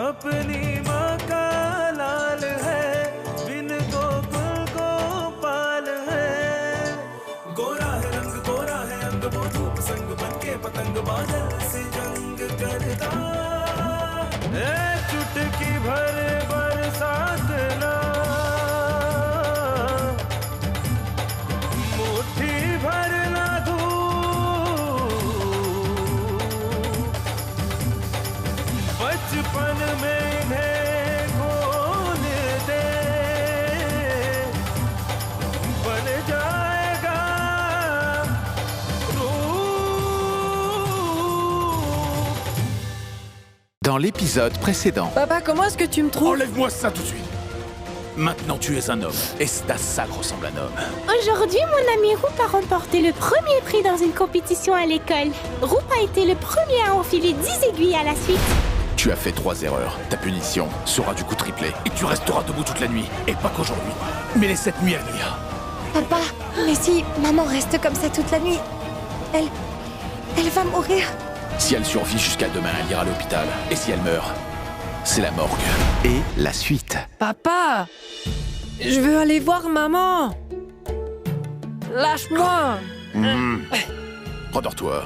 अपनी माँ का लाल है, बिन गोकुल गोपाल है। गोरा है रंग गोरा है अंग, वो धूप संग बनके पतंग बादल से जंग करता। चुटकी भर बरसात ला, मुट्ठी भर ला धूप, बचपन में इन्हें खोल दे, बन जाएगा Dans l'épisode précédent... Papa, comment est-ce que tu me trouves? Enlève-moi ça tout de suite. Maintenant tu es un homme, et ta sac ressemble à un homme. Aujourd'hui, mon ami Roup a remporté le premier prix dans une compétition à l'école. Roup a été le premier à enfiler 10 aiguilles à la suite. Tu as fait 3 erreurs. Ta punition sera du coup triplée, et tu resteras debout toute la nuit, et pas qu'aujourd'hui, mais les 7 nuits à venir. Papa, mais si maman reste comme ça toute la nuit, elle va mourir. Si elle survit jusqu'à demain, elle ira à l'hôpital. Et si elle meurt, c'est la morgue. Et la suite. Papa, je veux aller voir maman. Lâche-moi. Rendors-toi.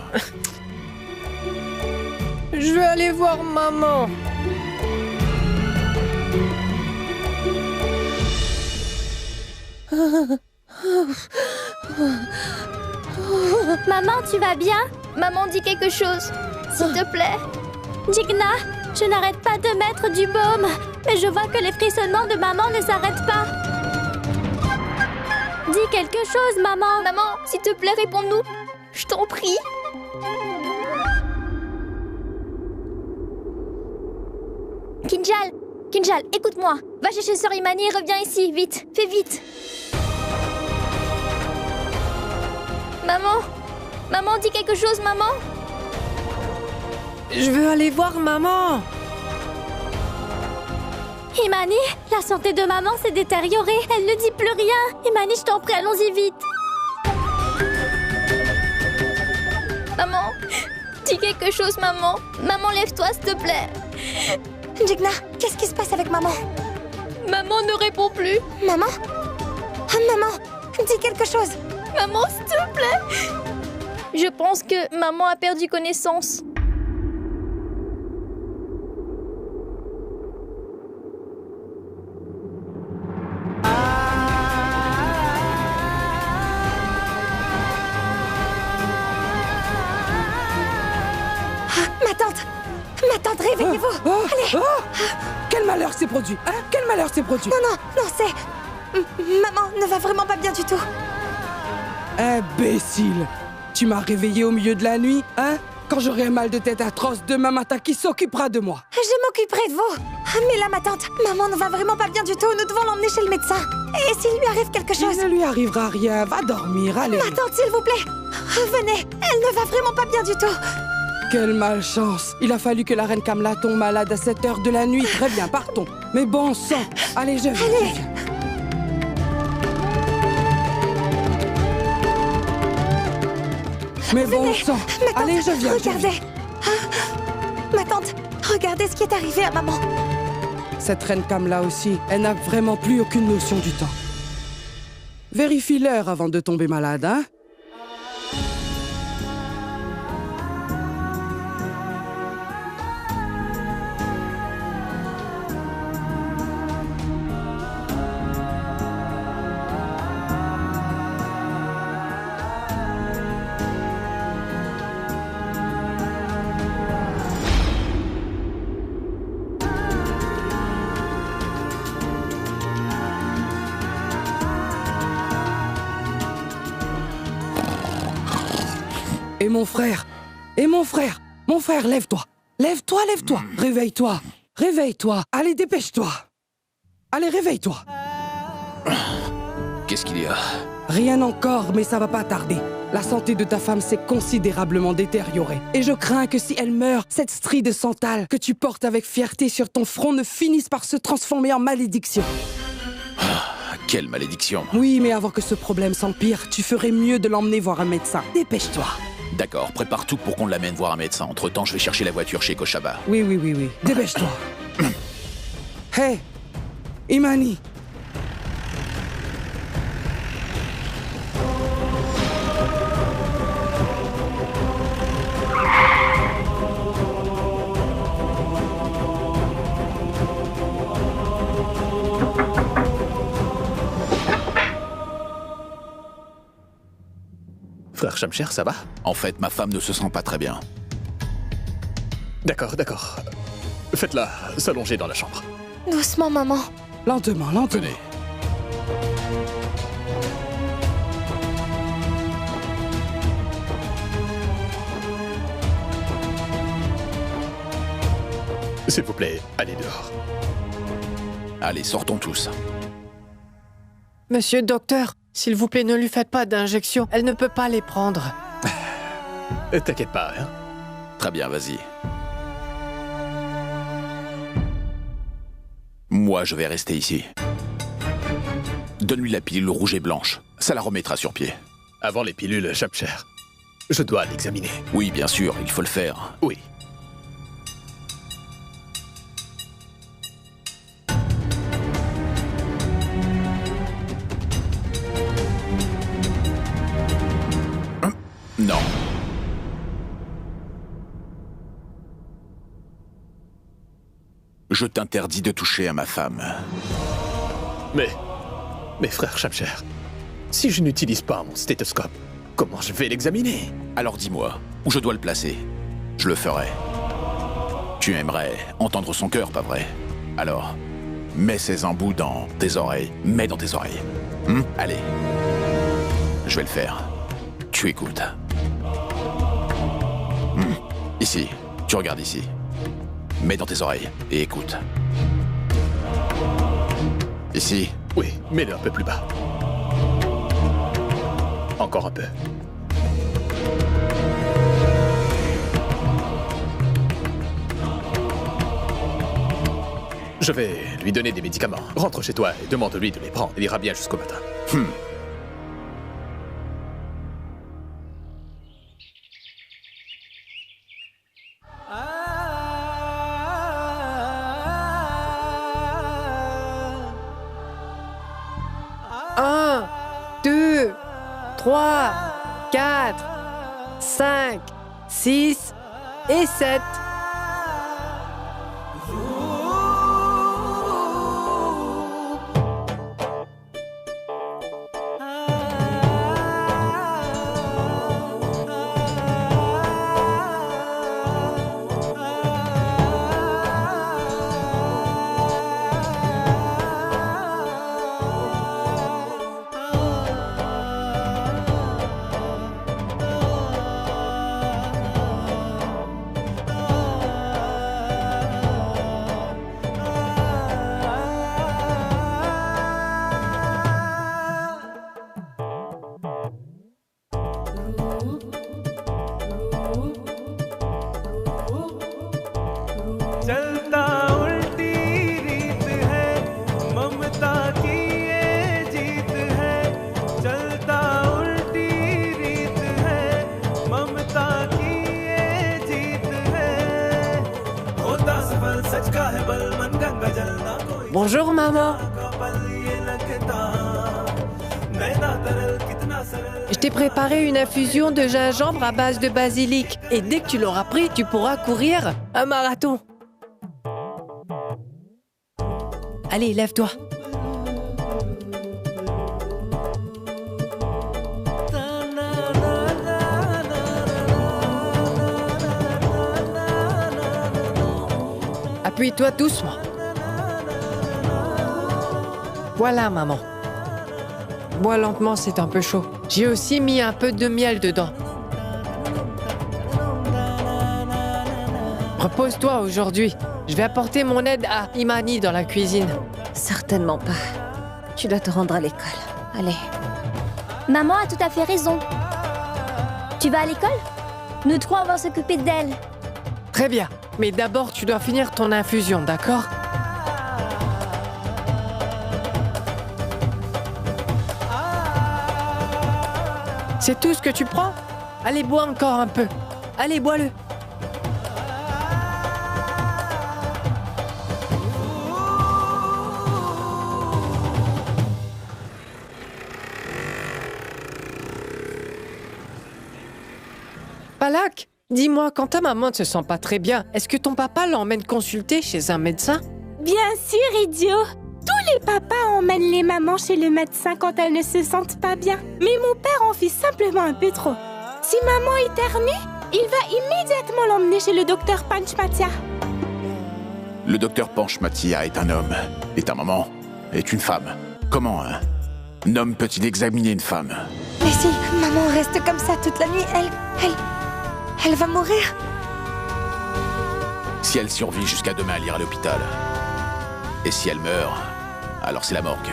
Je veux aller voir maman. Maman, tu vas bien? Maman, dis quelque chose, s'il te plaît. Jigna, je n'arrête pas de mettre du baume, mais je vois que les frissonnements de maman ne s'arrêtent pas. Dis quelque chose, maman. Maman, s'il te plaît, réponds-nous. Je t'en prie. Kinjal, écoute-moi. Va chercher Sœur Imani et reviens ici, vite. Fais vite. Maman, dis quelque chose, maman. Je veux aller voir maman. Imani, la santé de maman s'est détériorée. Elle ne dit plus rien. Imani, je t'en prie, allons-y vite. Maman, dis quelque chose, maman. Maman, lève-toi, s'il te plaît. Jigna, qu'est-ce qui se passe avec maman? Maman ne répond plus. Maman? Maman, dis quelque chose. Maman, s'il te plaît. Je pense que maman a perdu connaissance. Ma tante, réveillez-vous. Allez. Quel malheur s'est produit, hein? Quel malheur s'est produit? Non, c'est... Maman ne va vraiment pas bien du tout. Imbécile! Tu m'as réveillée au milieu de la nuit, hein? Quand j'aurai un mal de tête atroce demain matin, qui s'occupera de moi? Je m'occuperai de vous. Mais là, ma tante, maman ne va vraiment pas bien du tout. Nous devons l'emmener chez le médecin. Et s'il lui arrive quelque chose... Il ne lui arrivera rien. Va dormir, allez. Ma tante, s'il vous plaît. Venez. Elle ne va vraiment pas bien du tout. Quelle malchance! Il a fallu que la reine Kamla tombe malade à 7 heures de la nuit. Très bien, partons. Mais bon sang! Allez, je viens. Allez. Mais bon sang! Ma tante, allez, je viens. regardez. Ma tante, regardez ce qui est arrivé à maman. Cette reine Kamla aussi, elle n'a vraiment plus aucune notion du temps. Vérifie l'heure avant de tomber malade, hein? Et mon frère? Et mon frère? Mon frère, lève-toi. Lève-toi, lève-toi. Réveille-toi. Réveille-toi. Allez, dépêche-toi. Allez, réveille-toi. Qu'est-ce qu'il y a? Rien encore, mais ça va pas tarder. La santé de ta femme s'est considérablement détériorée. Et je crains que si elle meurt, cette strie de santal que tu portes avec fierté sur ton front ne finisse par se transformer en malédiction. Quelle malédiction! Oui, mais avant que ce problème s'empire, tu ferais mieux de l'emmener voir un médecin. Dépêche-toi. D'accord, prépare tout pour qu'on l'amène voir un médecin. Entre-temps, je vais chercher la voiture chez Kochaba. Oui. Dépêche-toi. Hé, Imani. Frère Shamsher, ça va? En fait, ma femme ne se sent pas très bien. D'accord, d'accord. Faites-la s'allonger dans la chambre. Doucement, maman. Lentement, lentement. Tenez. S'il vous plaît, allez dehors. Allez, sortons tous. Monsieur le docteur, s'il vous plaît, ne lui faites pas d'injection. Elle ne peut pas les prendre. T'inquiète pas, hein. Très bien, vas-y. Moi, je vais rester ici. Donne-lui la pilule rouge et blanche. Ça la remettra sur pied. Avant les pilules, Shamsher, je dois l'examiner. Oui, bien sûr, il faut le faire. Oui. Non. Je t'interdis de toucher à ma femme. Mais frère Shamsher, si je n'utilise pas mon stéthoscope, comment je vais l'examiner? Alors dis-moi, où je dois le placer? Je le ferai. Tu aimerais entendre son cœur, pas vrai? Alors, mets ces embouts dans tes oreilles. Mets dans tes oreilles. Allez. Je vais le faire. Tu écoutes. Ici. Tu regardes ici. Mets dans tes oreilles et écoute. Ici. Oui, mets-le un peu plus bas. Encore un peu. Je vais lui donner des médicaments. Rentre chez toi et demande-lui de les prendre. Il ira bien jusqu'au matin. Un, 2, 3, 4, 5, 6 et 7. चलता उल्टी रीत है ममता की ये जीत है चलता उल्टी रीत है ममता की ये जीत है होता सफल सच का है बल मन गंगा जलना कोई Bonjour, maman. का पल ये लगता नैना तरल कितना सरल Je t'ai préparé une infusion de gingembre à base de basilic. Et dès que tu l'auras pris, tu pourras courir un marathon. Allez, lève-toi. Appuie-toi doucement. Voilà, maman. Bois lentement, c'est un peu chaud. J'ai aussi mis un peu de miel dedans. Repose-toi aujourd'hui. Je vais apporter mon aide à Imani dans la cuisine. Certainement pas. Tu dois te rendre à l'école. Allez. Maman a tout à fait raison. Tu vas à l'école? Nous trois, on va s'occuper d'elle. Très bien. Mais d'abord, tu dois finir ton infusion, d'accord? C'est tout ce que tu prends? Allez, bois encore un peu. Allez, bois-le. Balak, dis-moi, quand ta maman ne se sent pas très bien, est-ce que ton papa l'emmène consulter chez un médecin? Bien sûr, idiot. Tous les papas emmènent les mamans chez le médecin quand elles ne se sentent pas bien. Mais mon père en fait simplement un peu trop. Si maman éternue, il va immédiatement l'emmener chez le docteur Panchmatia. Le docteur Panchmatia est un homme, et ta maman est une femme. Comment un homme peut-il examiner une femme? Mais si maman reste comme ça toute la nuit, elle va mourir. Si elle survit jusqu'à demain, elle ira à l'hôpital. Et si elle meurt, alors c'est la morgue.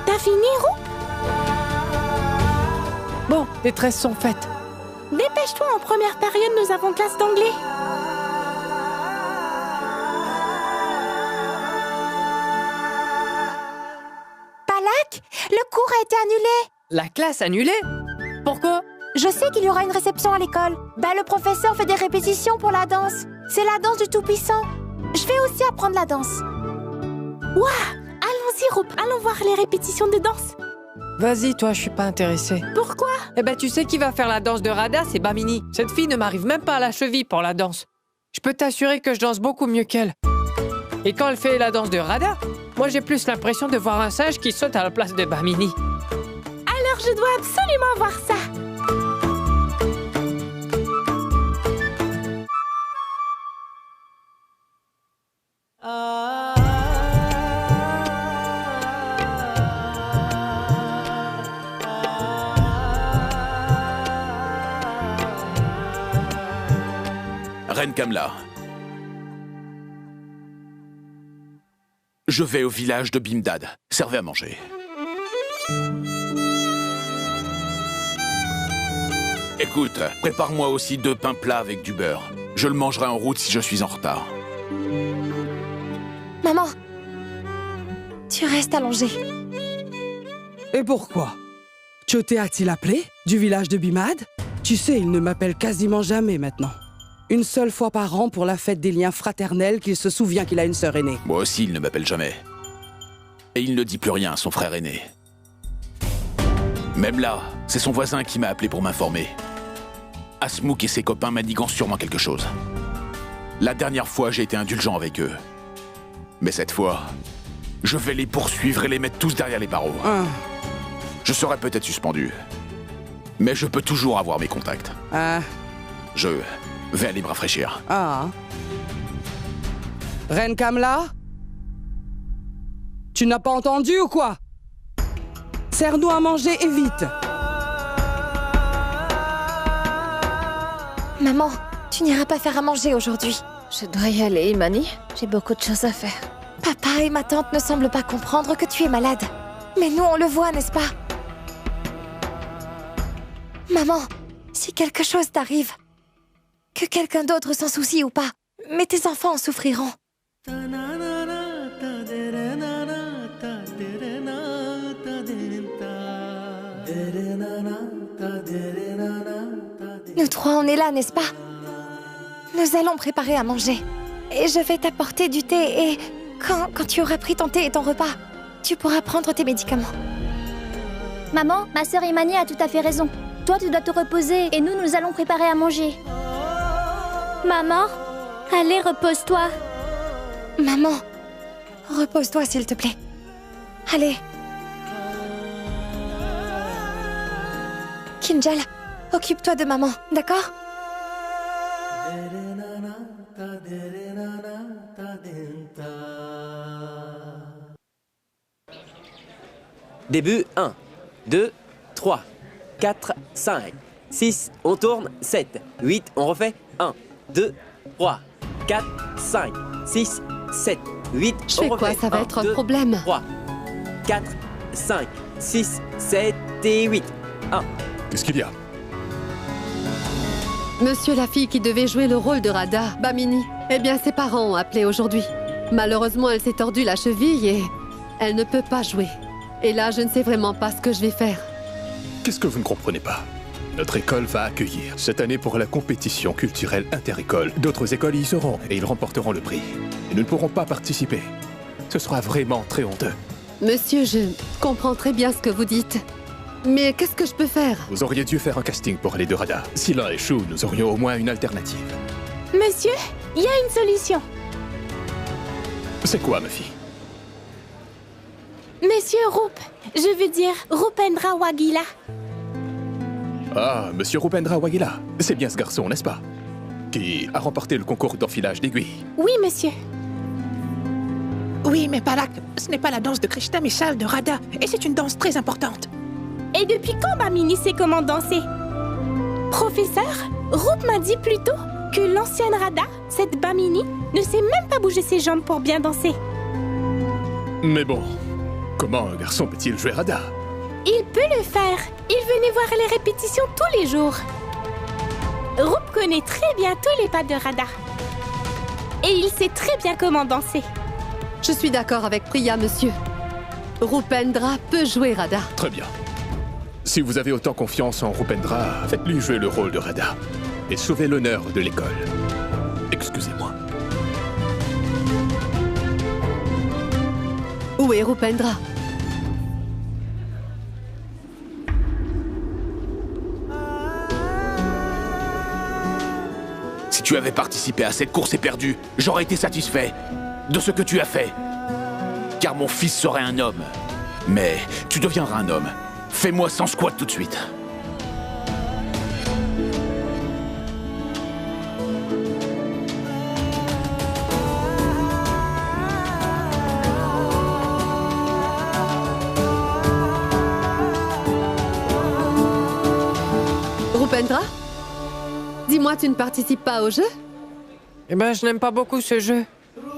T'as fini, Roux? Bon, les tresses sont faites. Dépêche-toi, en première période, nous avons classe d'anglais. Balak, le cours a été annulé. La classe annulée? Pourquoi? Je sais qu'il y aura une réception à l'école. Le professeur fait des répétitions pour la danse. C'est la danse du Tout-Puissant. Je vais aussi apprendre la danse. Ouah! Allons-y, Roux, allons voir les répétitions de danse. Vas-y, toi, je suis pas intéressée. Pourquoi? Eh ben, tu sais qui va faire la danse de Radha, c'est Bamini. Cette fille ne m'arrive même pas à la cheville pour la danse. Je peux t'assurer que je danse beaucoup mieux qu'elle. Et quand elle fait la danse de Radha, moi j'ai plus l'impression de voir un singe qui saute à la place de Bamini. Alors je dois absolument voir ça. Reine Kamla. Je vais au village de Bimdad. Servez à manger. Écoute, prépare-moi aussi 2 pains plats avec du beurre. Je le mangerai en route si je suis en retard. Maman, tu restes allongée. Et pourquoi? Tchoté a-t-il appelé? Du village de Bimad? Tu sais, il ne m'appelle quasiment jamais maintenant. Une seule fois par an pour la fête des liens fraternels qu'il se souvient qu'il a une sœur aînée. Moi aussi, il ne m'appelle jamais. Et il ne dit plus rien à son frère aîné. Même là, c'est son voisin qui m'a appelé pour m'informer. Asmouk et ses copains manigant sûrement quelque chose. La dernière fois, j'ai été indulgent avec eux. Mais cette fois, je vais les poursuivre et les mettre tous derrière les barreaux. Je serai peut-être suspendu. Mais je peux toujours avoir mes contacts. Je vais aller me rafraîchir. Reine Kamla? Tu n'as pas entendu ou quoi? Sers-nous à manger et vite. Maman, tu n'iras pas faire à manger aujourd'hui. Je dois y aller, Imani. J'ai beaucoup de choses à faire. Papa et ma tante ne semblent pas comprendre que tu es malade. Mais nous, on le voit, n'est-ce pas? Maman, si quelque chose t'arrive, que quelqu'un d'autre s'en soucie ou pas, mais tes enfants en souffriront. Nous 3, on est là, n'est-ce pas? Nous allons préparer à manger. Et je vais t'apporter du thé et... Quand tu auras pris ton thé et ton repas, tu pourras prendre tes médicaments. Maman, ma sœur Imani a tout à fait raison. Toi, tu dois te reposer et nous allons préparer à manger. Maman, allez, repose-toi. Maman, repose-toi s'il te plaît. Allez. Kinjal, occupe-toi de maman, d'accord? Début 1, 2, 3, 4, 5, 6, on tourne, 7, 8, on refait, 1, 2, 3, 4, 5, 6, 7, 8, Je fais quoi? Ça va être un problème. 3, 4, 5, 6, 7 et 8, 1. Qu'est-ce qu'il y a? Monsieur, la fille qui devait jouer le rôle de Radha, Bamini, eh bien ses parents ont appelé aujourd'hui. Malheureusement, elle s'est tordue la cheville et elle ne peut pas jouer. Et là, je ne sais vraiment pas ce que je vais faire. Qu'est-ce que vous ne comprenez pas? Notre école va accueillir cette année pour la compétition culturelle inter-école. D'autres écoles y seront et ils remporteront le prix. Et nous ne pourrons pas participer. Ce sera vraiment très honteux. Monsieur, je comprends très bien ce que vous dites. Mais qu'est-ce que je peux faire? Vous auriez dû faire un casting pour les deux Radha. Si l'un échoue, nous aurions au moins une alternative. Monsieur, il y a une solution. C'est quoi, ma fille? Monsieur Rup, je veux dire Rupendra Wagila. Ah, Monsieur Rupendra Wagila. C'est bien ce garçon, n'est-ce pas? Qui a remporté le concours d'enfilage d'aiguilles. Oui, monsieur. Oui, mais Palak, ce n'est pas la danse de Krishna, mais celle de Radha. Et c'est une danse très importante. Et depuis quand Bamini sait comment danser? Professeur, Rup m'a dit plus tôt que l'ancienne Radha, cette Bamini, ne sait même pas bouger ses jambes pour bien danser. Mais bon, comment un garçon peut-il jouer Radha? Il peut le faire. Il venait voir les répétitions tous les jours. Rup connaît très bien tous les pas de Radha. Et il sait très bien comment danser. Je suis d'accord avec Priya, monsieur. Rupendra peut jouer Radha. Très bien. Si vous avez autant confiance en Rupendra, faites-lui jouer le rôle de Radha. Et sauvez l'honneur de l'école. Excusez-moi. Où est Rupendra? Si tu avais participé à cette course éperdue, j'aurais été satisfait de ce que tu as fait. Car mon fils serait un homme. Mais tu deviendras un homme. Fais-moi sans squat tout de suite. Rupendra? Dis-moi, tu ne participes pas au jeu? Eh ben, je n'aime pas beaucoup ce jeu.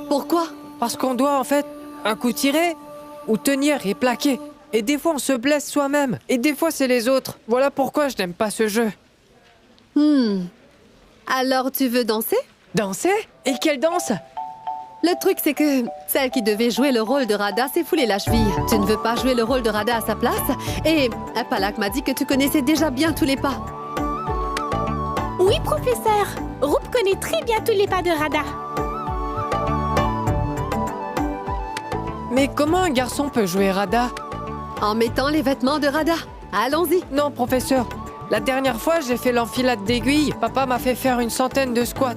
Pourquoi? Parce qu'on doit, en fait, un coup tirer, ou tenir et plaquer. Et des fois, on se blesse soi-même. Et des fois, c'est les autres. Voilà pourquoi je n'aime pas ce jeu. Alors, tu veux danser? Danser? Et quelle danse? Le truc, c'est que celle qui devait jouer le rôle de Radha s'est foulée la cheville. Tu ne veux pas jouer le rôle de Radha à sa place? Et Palak m'a dit que tu connaissais déjà bien tous les pas. Oui, professeur. Rup connaît très bien tous les pas de Radha. Mais comment un garçon peut jouer Radha? En mettant les vêtements de Radha. Allons-y. Non, professeur. La dernière fois, j'ai fait l'enfilade d'aiguilles. Papa m'a fait faire une centaine de squats.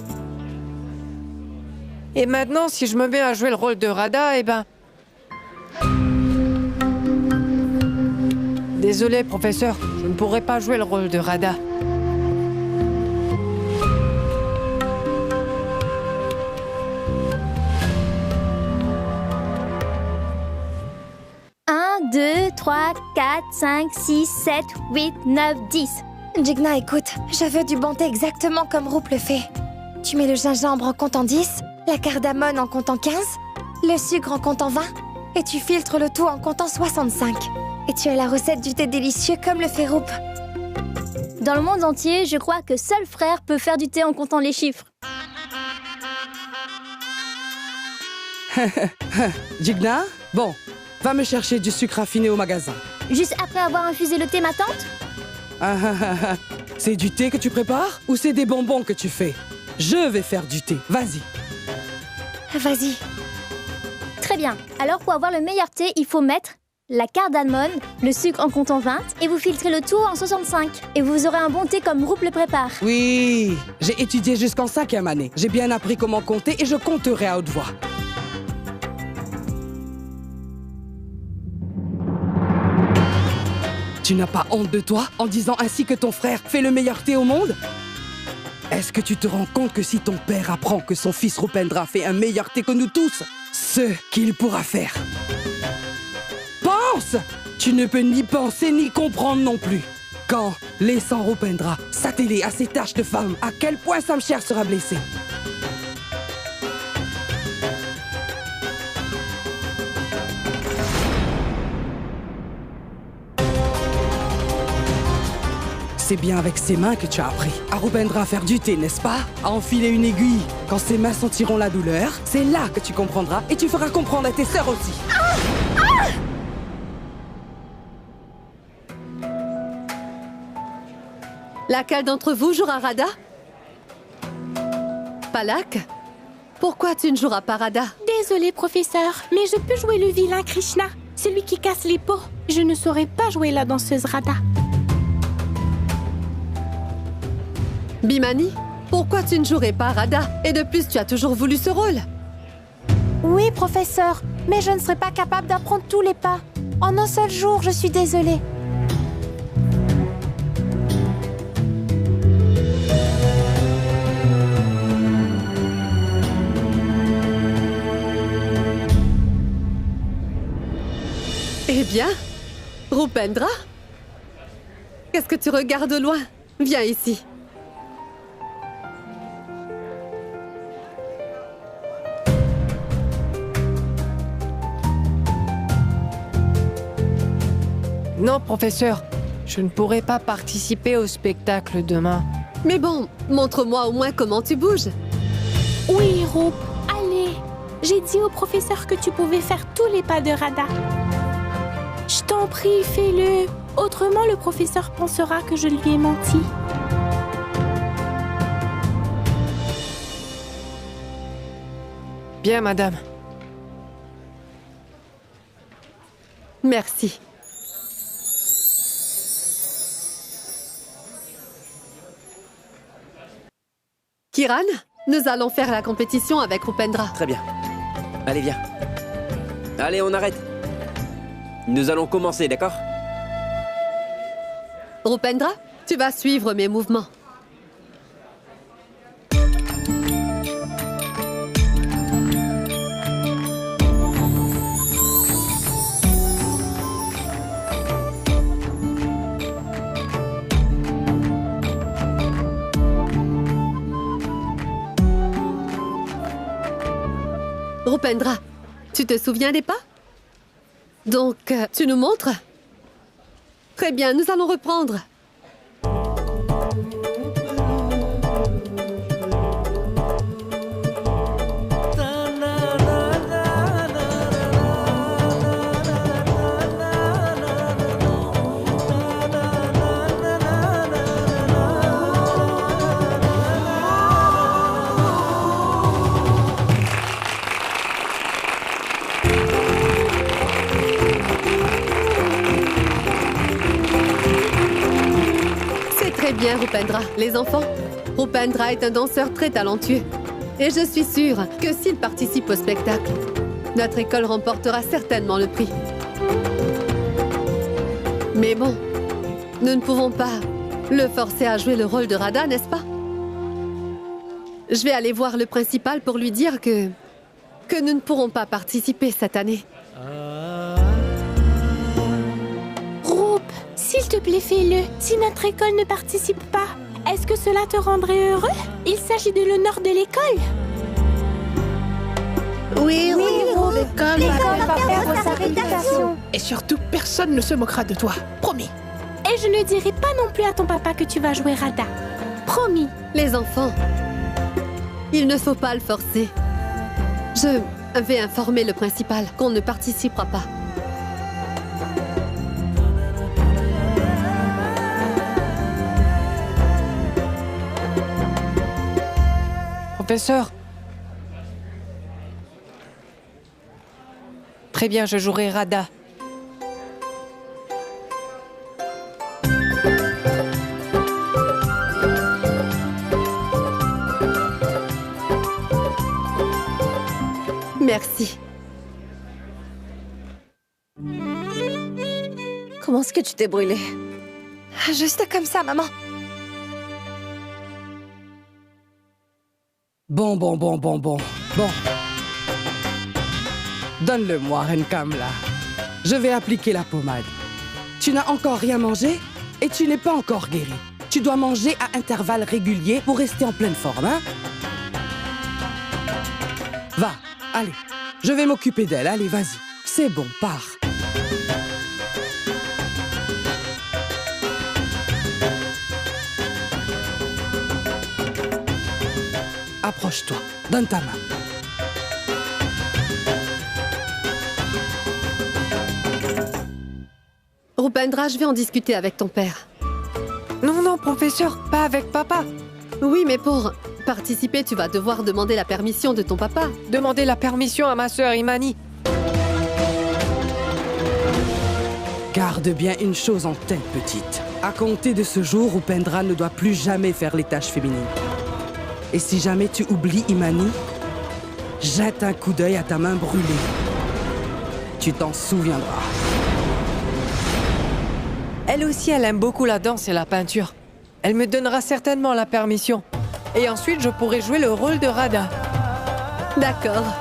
Et maintenant, si je me mets à jouer le rôle de Radha, eh ben... Désolé, professeur. Je ne pourrai pas jouer le rôle de Radha. Un, 2, 3, 4, 5, 6, 7, 8, 9, 10. Jigna, écoute, je veux du bonté exactement comme Rup le fait. Tu mets le gingembre en comptant 10, la cardamone en comptant 15, le sucre en comptant 20, et tu filtres le tout en comptant 65. Et tu as la recette du thé délicieux comme le fait Rup. Dans le monde entier, je crois que seul frère peut faire du thé en comptant les chiffres. Jigna, bon, va me chercher du sucre raffiné au magasin. Juste après avoir infusé le thé, ma tante? C'est du thé que tu prépares ou c'est des bonbons que tu fais? Je vais faire du thé, vas-y. Vas-y. Très bien. Alors, pour avoir le meilleur thé, il faut mettre la cardamone, le sucre en comptant 20, et vous filtrez le tout en 65. Et vous aurez un bon thé comme Rup le prépare. Oui, j'ai étudié jusqu'en 5e année. J'ai bien appris comment compter et je compterai à haute voix. Tu n'as pas honte de toi en disant ainsi que ton frère fait le meilleur thé au monde? Est-ce que tu te rends compte que si ton père apprend que son fils Rupendra fait un meilleur thé que nous tous, ce qu'il pourra faire? Pense! Tu ne peux ni penser ni comprendre non plus. Quand, laissant Rupendra s'atteler à ses tâches de femme, à quel point Samcher sera blessé? C'est bien avec ses mains que tu as appris à Rupendra à faire du thé, n'est-ce pas? À enfiler une aiguille. Quand ses mains sentiront la douleur, c'est là que tu comprendras et tu feras comprendre à tes sœurs aussi. Laquelle d'entre vous jouera Radha? Palak? Pourquoi tu ne joueras pas Radha? Désolée, professeur, mais je peux jouer le vilain Krishna. celui qui casse les pots. Je ne saurais pas jouer la danseuse Radha. Bimani, pourquoi tu ne jouerais pas Radha? Et de plus, tu as toujours voulu ce rôle. Oui, professeur, mais je ne serais pas capable d'apprendre tous les pas. En un seul jour, je suis désolée. Eh bien, Rupendra? Qu'est-ce que tu regardes au loin? Viens ici. Non, professeur, je ne pourrai pas participer au spectacle demain. Mais bon, montre-moi au moins comment tu bouges. Oui, Rup, allez. J'ai dit au professeur que tu pouvais faire tous les pas de Radha. Je t'en prie, fais-le. Autrement, le professeur pensera que je lui ai menti. Bien, madame. Merci. Kiran, nous allons faire la compétition avec Rupendra. Très bien. Allez, viens. Allez, on arrête. Nous allons commencer, d'accord? Rupendra, tu vas suivre mes mouvements. Rupendra, tu te souviens des pas? Donc, tu nous montres? Très bien, nous allons reprendre. Bien, Rupendra. Les enfants, Rupendra est un danseur très talentueux. Et je suis sûre que s'il participe au spectacle, notre école remportera certainement le prix. Mais bon, nous ne pouvons pas le forcer à jouer le rôle de Radha, n'est-ce pas? Je vais aller voir le principal pour lui dire que nous ne pourrons pas participer cette année. S'il te plaît, fais-le. Si notre école ne participe pas, est-ce que cela te rendrait heureux? Il s'agit de l'honneur de l'école. Oui, l'école va perdre sa réputation. Et surtout, personne ne se moquera de toi. Promis. Et je ne dirai pas non plus à ton papa que tu vas jouer Radha. Promis. Les enfants, il ne faut pas le forcer. Je vais informer le principal qu'on ne participera pas. Professeur. Très bien, je jouerai Radha. Merci. Comment est-ce que tu t'es brûlée? Juste comme ça, maman. Bon. Donne-le-moi, Renkamla. Je vais appliquer la pommade. Tu n'as encore rien mangé et tu n'es pas encore guéri. Tu dois manger à intervalles réguliers pour rester en pleine forme, hein? Va, allez. Je vais m'occuper d'elle. Allez, vas-y. C'est bon, pars. Approche-toi. Donne ta main. Rupendra, je vais en discuter avec ton père. Non, professeur, pas avec papa. Oui, mais pour participer, tu vas devoir demander la permission de ton papa. Demandez la permission à ma sœur Imani. Garde bien une chose en tête, petite. À compter de ce jour, Upendra ne doit plus jamais faire les tâches féminines. Et si jamais tu oublies Imani, jette un coup d'œil à ta main brûlée. Tu t'en souviendras. Elle aussi, elle aime beaucoup la danse et la peinture. Elle me donnera certainement la permission. Et ensuite, je pourrai jouer le rôle de Radha. D'accord.